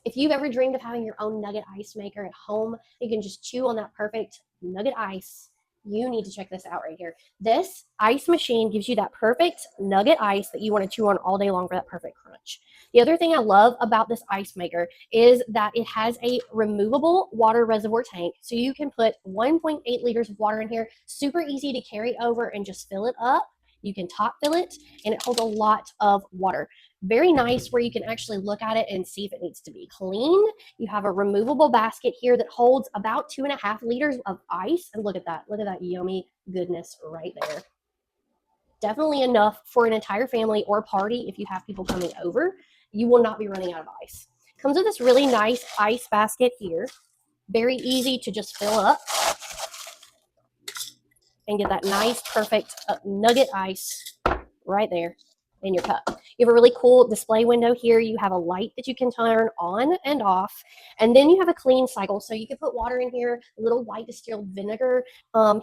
If you've ever dreamed of having your own Nugget Ice Maker at home, you can just chew on that perfect Nugget Ice. You need to check this out right here. This ice machine gives you that perfect nugget ice that you want to chew on all day long for that perfect crunch. The other thing I love about this ice maker is that it has a removable water reservoir tank. So you can put 1.8 liters of water in here, super easy to carry over and just fill it up. You can top fill it, and it holds a lot of water. Very nice where you can actually look at it and see if it needs to be clean. You have a removable basket here that holds about 2.5 liters of ice. And look at that yummy goodness right there. Definitely enough for an entire family or party if you have people coming over. You will not be running out of ice. Comes with this really nice ice basket here. Very easy to just fill up and get that nice, perfect nugget ice right there in your cup. You have a really cool display window here. You have a light that you can turn on and off, and then you have a clean cycle. So you can put water in here, a little white distilled vinegar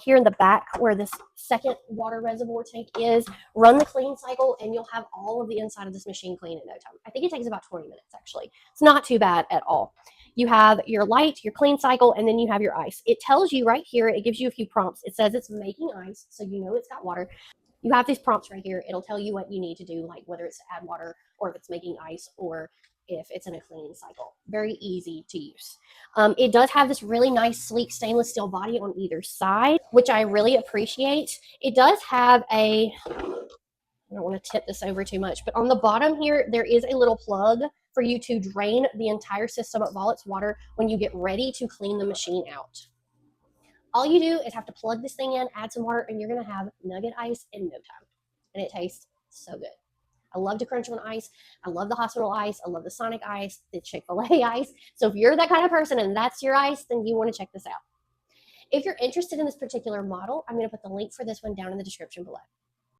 here in the back where this second water reservoir tank is. Run the clean cycle, and you'll have all of the inside of this machine clean in no time. I think it takes about 20 minutes, actually. It's not too bad at all. You have your light, your clean cycle, and then you have your ice. It tells you right here, it gives you a few prompts. It says it's making ice, so you know it's got water. You have these prompts right here. It'll tell you what you need to do, like whether it's to add water or if it's making ice or if it's in a cleaning cycle. Very easy to use. It does have this really nice, sleek stainless steel body on either side, which I really appreciate. It does have a, I don't want to tip this over too much, but on the bottom here, there is a little plug for you to drain the entire system of all its water when you get ready to clean the machine out. All you do is have to plug this thing in, add some water, and you're going to have nugget ice in no time. And it tastes so good. I love to crunch on ice. I love the hospital ice. I love the Sonic ice, the Chick-fil-A ice. So if you're that kind of person and that's your ice, then you want to check this out. If you're interested in this particular model, I'm going to put the link for this one down in the description below.